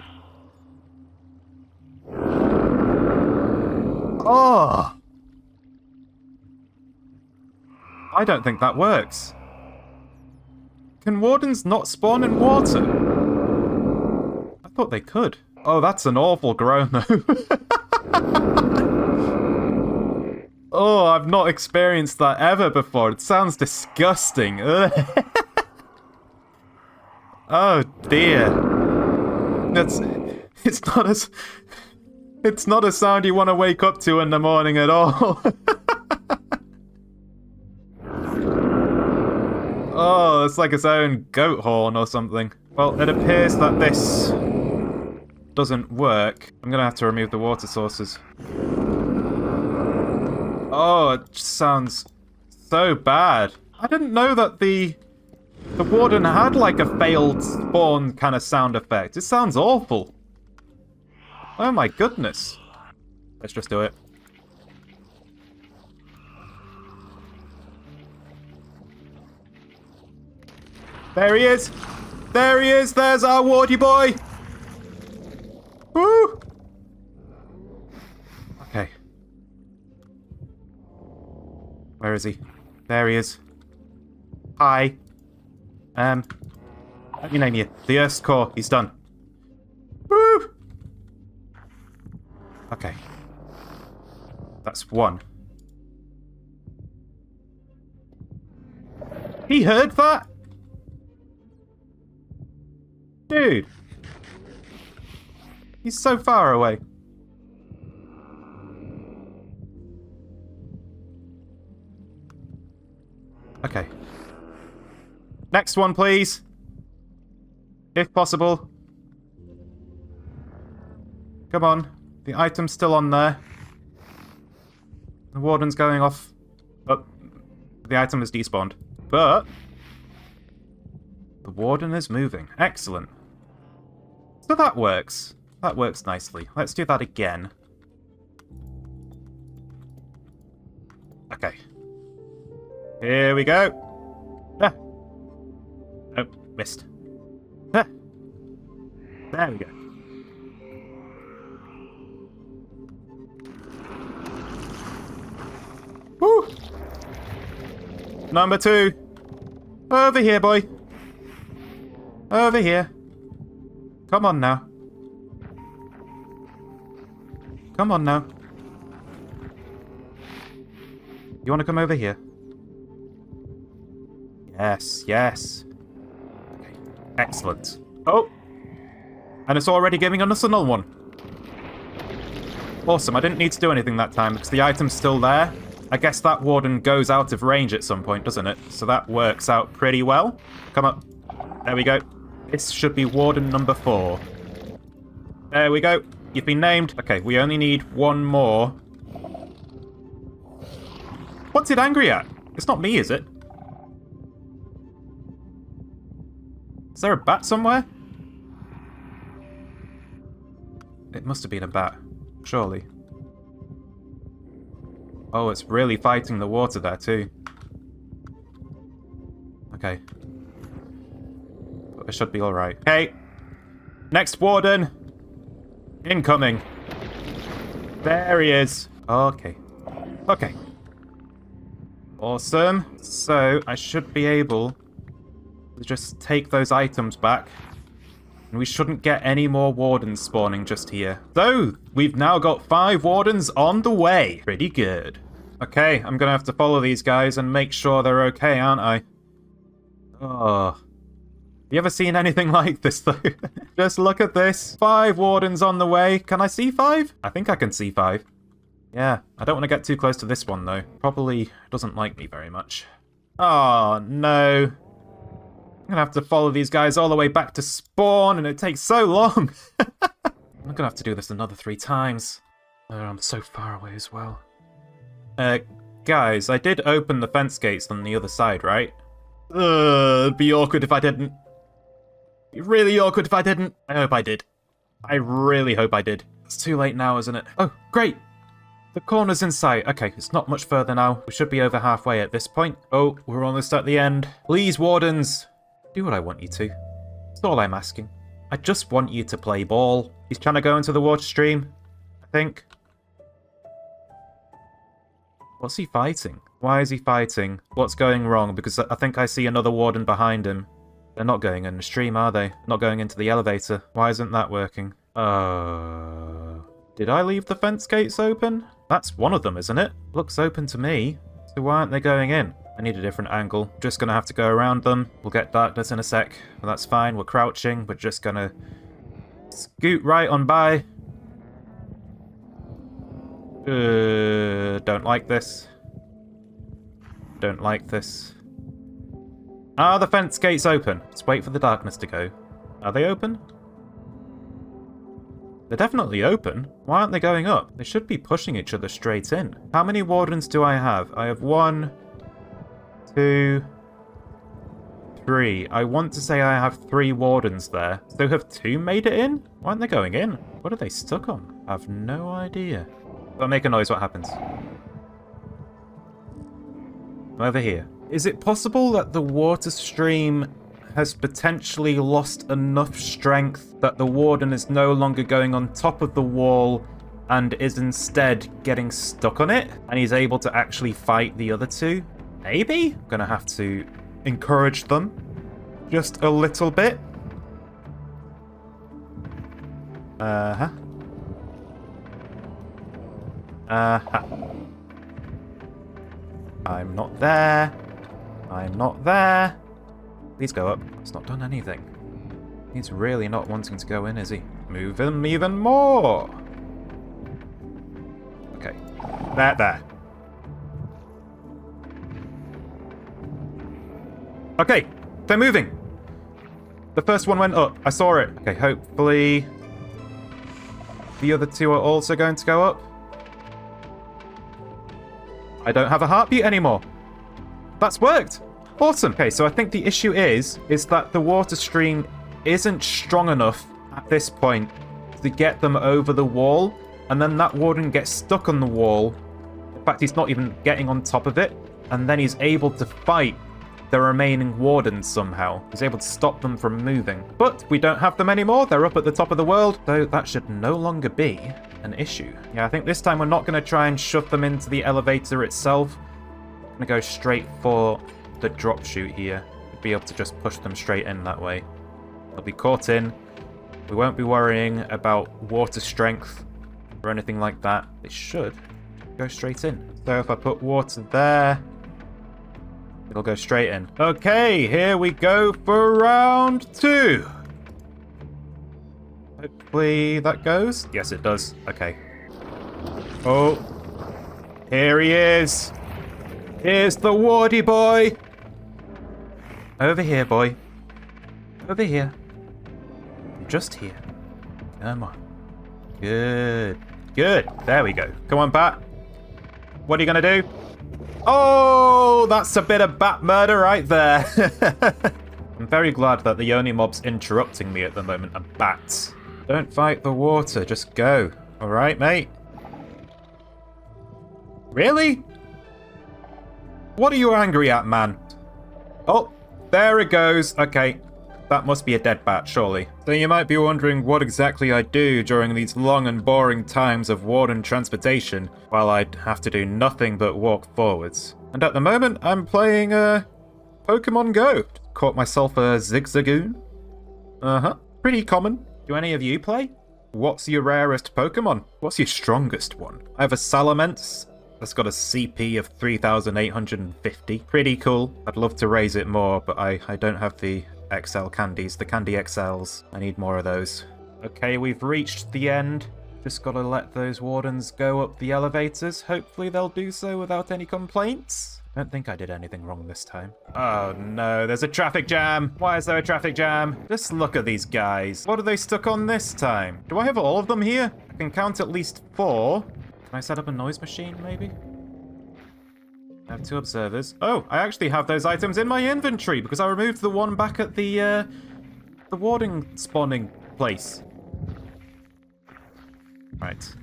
Oh. I don't think that works. Can wardens not spawn in water? I thought they could. Oh, that's an awful groan, though. Oh, I've not experienced that ever before. It sounds disgusting. Oh, dear. It's not a sound you want to wake up to in the morning at all. Oh, it's like its own goat horn or something. Well, it appears that this doesn't work. I'm gonna have to remove the water sources. Oh, it sounds so bad. I didn't know that the warden had like a failed spawn kind of sound effect. It sounds awful. Oh my goodness. Let's just do it. There he is! There he is! There's our wardy boy! Woo! Okay. Where is he? There he is. Hi. Let me name you. The Earth's core. He's done. Woo! Okay. That's one. He heard that? Dude. He's so far away. Okay. Next one, please. If possible. Come on. The item's still on there. The warden's going off. Oh, the item is despawned. But the warden is moving. Excellent. So that works. That works nicely. Let's do that again. Okay. Here we go. Ah. Oh, missed. Ah. There we go. Woo! Number 2. Over here, boy. Over here. Come on now. Come on now. You want to come over here? Yes, yes. Okay. Excellent. Oh! And it's already giving us another one. Awesome, I didn't need to do anything that time because the item's still there. I guess that warden goes out of range at some point, doesn't it? So that works out pretty well. Come up. There we go. This should be warden number 4. There we go. You've been named. Okay, we only need one more. What's it angry at? It's not me, is it? Is there a bat somewhere? It must have been a bat. Surely. Oh, it's really fighting the water there, too. Okay. But it should be alright. Hey! Next warden! Incoming! There he is! Okay. Okay. Awesome. So, I should be able to just take those items back. And we shouldn't get any more wardens spawning just here. So, we've now got 5 wardens on the way. Pretty good. Okay, I'm gonna have to follow these guys and make sure they're okay, aren't I? Oh. You ever seen anything like this, though? Just look at this. 5 wardens on the way. Can I see 5? I think I can see 5. Yeah, I don't want to get too close to this one, though. Probably doesn't like me very much. Oh, no. I'm gonna have to follow these guys all the way back to spawn, and it takes so long. I'm gonna have to do this another 3 times. I'm so far away as well. Guys, I did open the fence gates on the other side, right? It'd be awkward if I didn't. It'd be really awkward if I didn't. I hope I did. I really hope I did. It's too late now, isn't it? Oh, great! The corner's in sight. Okay, it's not much further now. We should be over halfway at this point. Oh, we're almost at the end. Please, Wardens, do what I want you to. That's all I'm asking. I just want you to play ball. He's trying to go into the water stream, I think. What's he fighting? Why is he fighting? What's going wrong? Because I think I see another Warden behind him. They're not going in the stream, are they? Not going into the elevator. Why isn't that working? Did I leave the fence gates open? That's one of them, isn't it? Looks open to me. So why aren't they going in? I need a different angle. Just gonna have to go around them. We'll get darkness in a sec. But that's fine. We're crouching. We're just gonna scoot right on by. Don't like this. Don't like this. Are the fence gates open? Let's wait for the darkness to go. Are they open? They're definitely open. Why aren't they going up? They should be pushing each other straight in. How many Wardens do I have? I have 1, 2, 3. I want to say I have 3 Wardens there. So have 2 made it in? Why aren't they going in? What are they stuck on? I have no idea. If I make a noise, what happens? Over here. Is it possible that the water stream has potentially lost enough strength that the Warden is no longer going on top of the wall and is instead getting stuck on it? And he's able to actually fight the other 2? Maybe? I'm gonna have to encourage them just a little bit. Uh-huh. I'm not there. I'm not there. Please go up. He's not done anything. He's really not wanting to go in, is he? Move him even more. Okay. There. Okay, they're moving. The first one went up. I saw it. Okay, hopefully the other 2 are also going to go up. I don't have a heartbeat anymore. That's worked. Awesome. Okay, so I think the issue is that the water stream isn't strong enough at this point to get them over the wall, and then that Warden gets stuck on the wall. In fact, he's not even getting on top of it, and then he's able to fight the remaining Wardens somehow. He's able to stop them from moving. But we don't have them anymore. They're up at the top of the world, so that should no longer be an issue. Yeah, I think this time we're not going to try and shove them into the elevator itself. I'm going to go straight for the drop chute here. We'll be able to just push them straight in that way. They'll be caught in. We won't be worrying about water strength or anything like that. They should go straight in. So if I put water there, it'll go straight in. Okay, here we go for round 2. Hopefully that goes. Yes, it does. Okay. Oh, here he is. Here's the wardy boy. Over here, boy. Over here. Just here. Come on. Good. Good. There we go. Come on, Bat. What are you going to do? Oh, that's a bit of bat murder right there. I'm very glad that the only mobs interrupting me at the moment are bats. Don't fight the water, just go. Alright, mate? Really? What are you angry at, man? Oh, there it goes. Okay, that must be a dead bat, surely. So you might be wondering what exactly I do during these long and boring times of Warden transportation, while I'd have to do nothing but walk forwards. And at the moment, I'm playing, Pokemon Go. Caught myself a Zigzagoon. Uh-huh. Pretty common. Do any of you play? What's your rarest Pokemon? What's your strongest one? I have a Salamence that's got a CP of 3,850. Pretty cool. I'd love to raise it more, but I don't have the XL candies, the Candy XLs. I need more of those. Okay, we've reached the end. Just gotta let those wardens go up the elevators. Hopefully they'll do so without any complaints. I don't think I did anything wrong this time. Oh no, there's a traffic jam. Why is there a traffic jam? Just look at these guys. What are they stuck on this time? Do I have all of them here? I can count at least 4. Can I set up a noise machine, maybe? I have 2 observers. Oh, I actually have those items in my inventory because I removed the one back at the warden spawning place. Right.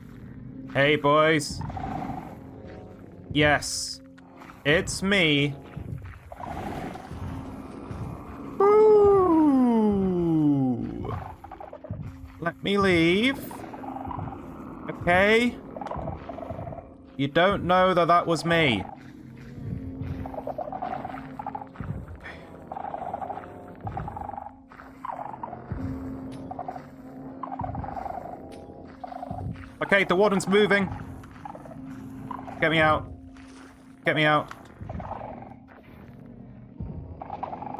Hey, boys. Yes. It's me. Ooh. Let me leave. Okay. You don't know that that was me. Okay, the warden's moving. Get me out. Get me out.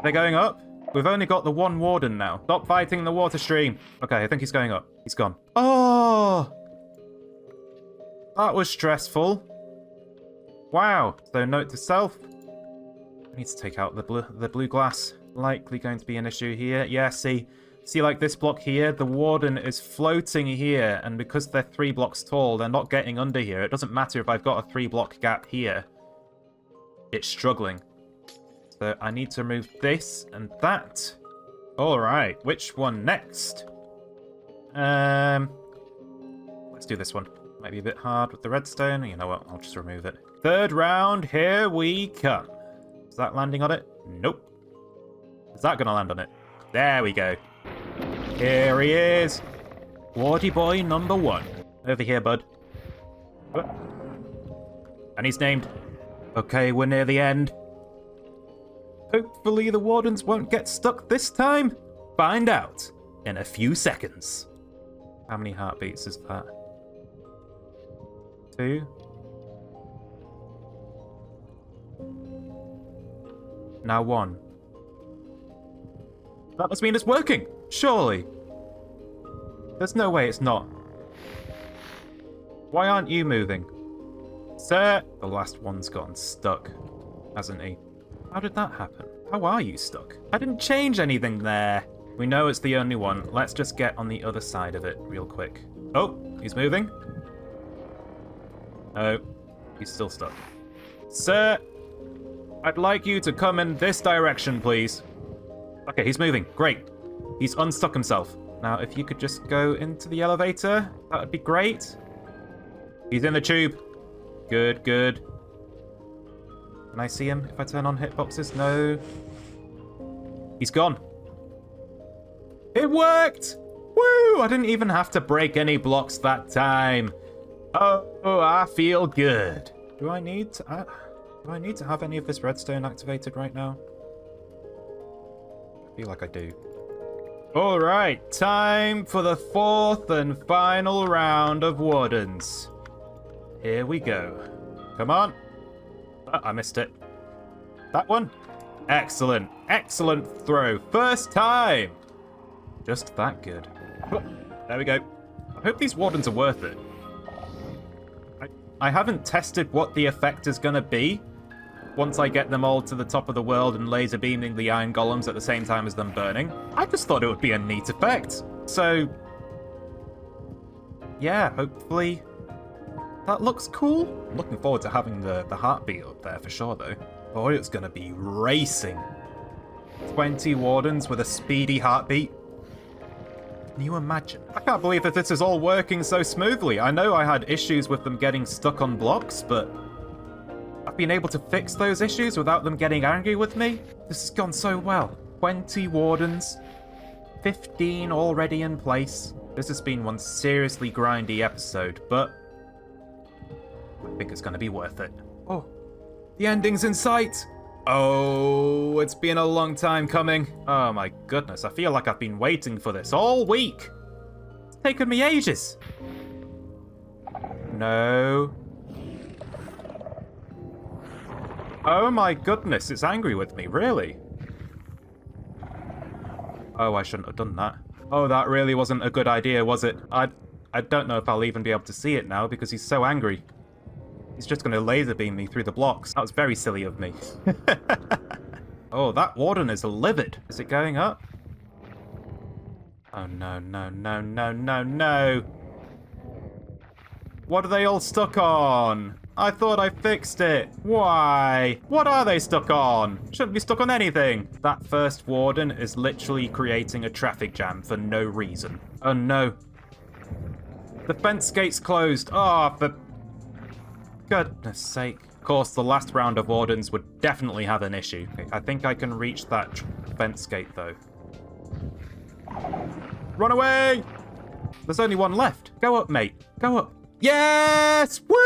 They're going up? We've only got the one warden now. Stop fighting the water stream. Okay, I think he's going up. He's gone. Oh! That was stressful. Wow. So note to self. I need to take out the blue glass. Likely going to be an issue here. Yeah, see like this block here? The warden is floating here, and because they're 3 blocks tall, they're not getting under here. It doesn't matter if I've got a 3-block gap here. It's struggling. So I need to remove this and that. Alright, which one next? Let's do this one. Might be a bit hard with the redstone. You know what? I'll just remove it. 3rd round, here we come. Is that landing on it? Nope. Is that going to land on it? There we go. Here he is. Wardy boy number 1. Over here, bud. And he's named. Okay, we're near the end. Hopefully the wardens won't get stuck this time. Find out in a few seconds. How many heartbeats is that? 2. Now 1. That must mean it's working, surely. There's no way it's not. Why aren't you moving? Sir! The last one's gotten stuck, hasn't he? How did that happen? How are you stuck? I didn't change anything there. We know it's the only one. Let's just get on the other side of it real quick. Oh, he's moving. Oh, he's still stuck. Sir! I'd like you to come in this direction, please. Okay, he's moving. Great. He's unstuck himself. Now, if you could just go into the elevator, that would be great. He's in the tube. Good, good. Can I see him if I turn on hitboxes? No. He's gone. It worked! Woo! I didn't even have to break any blocks that time. Oh, I feel good. Do I need to have any of this redstone activated right now? I feel like I do. Alright, time for the 4th and final round of Wardens. Here we go. Come on. Oh, I missed it. That one? Excellent. Excellent throw. First time. Just that good. There we go. I hope these Wardens are worth it. I haven't tested what the effect is going to be once I get them all to the top of the world and laser beaming the iron golems at the same time as them burning. I just thought it would be a neat effect. So, yeah, hopefully that looks cool. I'm looking forward to having the heartbeat up there for sure, though. Boy, it's going to be racing. 20 Wardens with a speedy heartbeat. Can you imagine? I can't believe that this is all working so smoothly. I know I had issues with them getting stuck on blocks, but I've been able to fix those issues without them getting angry with me. This has gone so well. 20 Wardens, 15 already in place. This has been one seriously grindy episode, but I think it's going to be worth it. Oh, the ending's in sight. Oh, it's been a long time coming. Oh my goodness, I feel like I've been waiting for this all week. It's taken me ages. No. Oh my goodness, it's angry with me, really? Oh, I shouldn't have done that. Oh, that really wasn't a good idea, was it? I don't know if I'll even be able to see it now because he's so angry. He's just going to laser beam me through the blocks. That was very silly of me. Oh, that Warden is livid. Is it going up? Oh, no, no, no, no, no, no. What are they all stuck on? I thought I fixed it. Why? What are they stuck on? Shouldn't be stuck on anything. That first Warden is literally creating a traffic jam for no reason. Oh, no. The fence gate's closed. Oh, for goodness sake. Of course, the last round of Wardens would definitely have an issue. Okay, I think I can reach that fence gate, though. Run away! There's only one left. Go up, mate. Go up. Yes! Woo!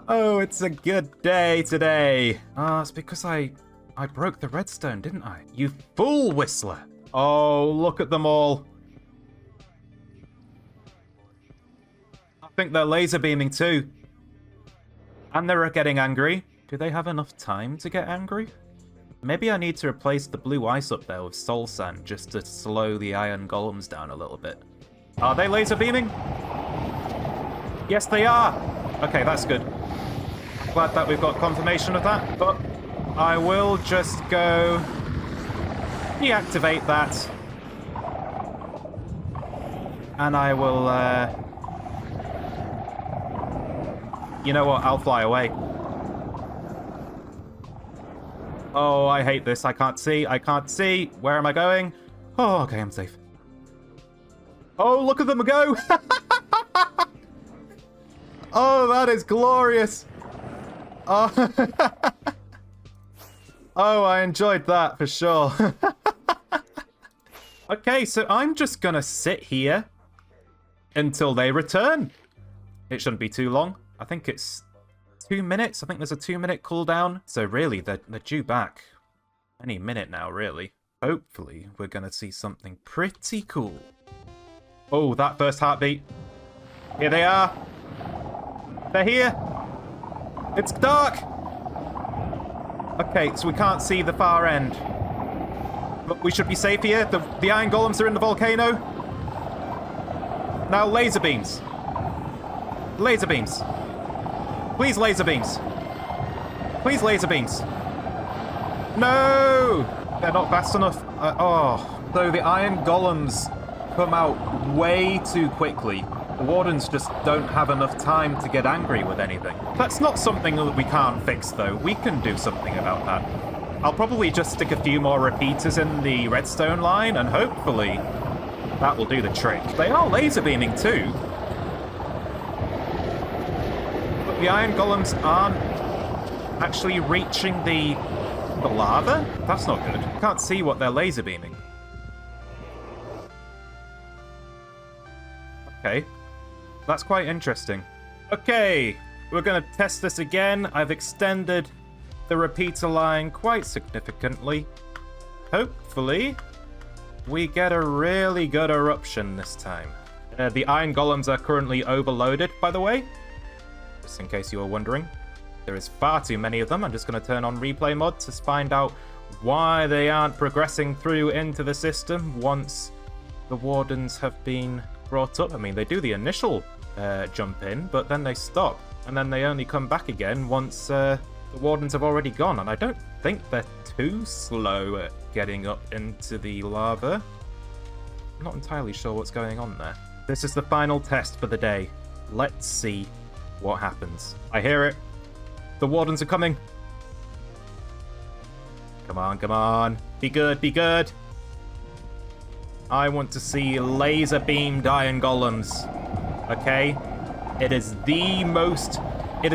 Oh, it's a good day today. Ah, it's because I broke the redstone, didn't I? You fool, Whistler. Oh, look at them all. I think they're laser beaming too. And they're getting angry. Do they have enough time to get angry? Maybe I need to replace the blue ice up there with soul sand just to slow the iron golems down a little bit. Are they laser beaming? Yes, they are. Okay, that's good. Glad that we've got confirmation of that, but I will just go deactivate that. And I will, you know what? I'll fly away. Oh, I hate this. I can't see. I can't see. Where am I going? Oh, okay, I'm safe. Oh, look at them go! Oh, that is glorious. Oh, oh, I enjoyed that for sure. Okay, so I'm just gonna sit here until they return. It shouldn't be too long. I think it's 2 minutes. I think there's a 2-minute cooldown. So really, they're due back any minute now, really. Hopefully, we're gonna see something pretty cool. Oh, that first heartbeat. Here they are. They're here. It's dark. Okay, so we can't see the far end. But we should be safe here. The iron golems are in the volcano. Now laser beams. Laser beams. Please laser beams. Please laser beams. No! They're not fast enough. Oh. So the iron golems come out way too quickly. The Wardens just don't have enough time to get angry with anything. That's not something that we can't fix, though. We can do something about that. I'll probably just stick a few more repeaters in the redstone line, and hopefully that will do the trick. They are laser beaming, too. But the iron golems aren't actually reaching the lava? That's not good. I can't see what they're laser beaming. Okay. That's quite interesting. Okay, we're going to test this again. I've extended the repeater line quite significantly. Hopefully, we get a really good eruption this time. The iron golems are currently overloaded, by the way. Just in case you were wondering. There is far too many of them. I'm just going to turn on replay mod to find out why they aren't progressing through into the system once the Wardens have been brought up. I mean, they do the initial jump in, but then they stop, and then they only come back again once the Wardens have already gone, and I don't think they're too slow at getting up into the lava. I'm not entirely sure what's going on there. This is the final test for the day. Let's see what happens. I hear it. The Wardens are coming. Come on, come on. Be good, be good. I want to see laser beamed iron golems. Okay? It is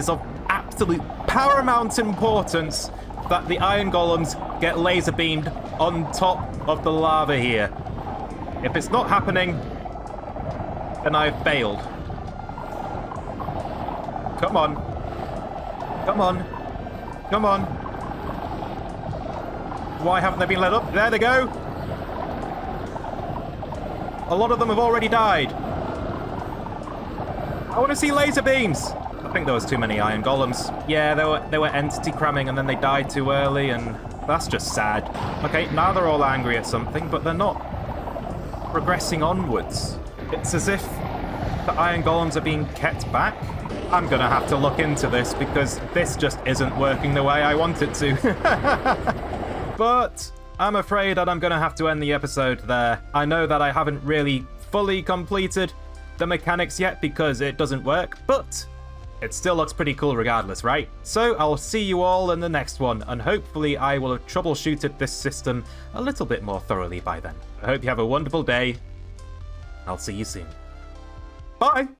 of absolute paramount importance that the iron golems get laser beamed on top of the lava here. If it's not happening, then I've failed. Come on. Come on. Come on. Why haven't they been let up? There they go. A lot of them have already died. I want to see laser beams. I think there was too many iron golems. Yeah, they were entity cramming and then they died too early, and that's just sad. Okay, now they're all angry at something, but they're not progressing onwards. It's as if the iron golems are being kept back. I'm gonna have to look into this because this just isn't working the way I want it to. But I'm afraid that I'm gonna have to end the episode there. I know that I haven't really fully completed the mechanics yet because it doesn't work, but it still looks pretty cool regardless, right? So I'll see you all in the next one, and hopefully I will have troubleshooted this system a little bit more thoroughly by then. I hope you have a wonderful day. I'll see you soon. Bye!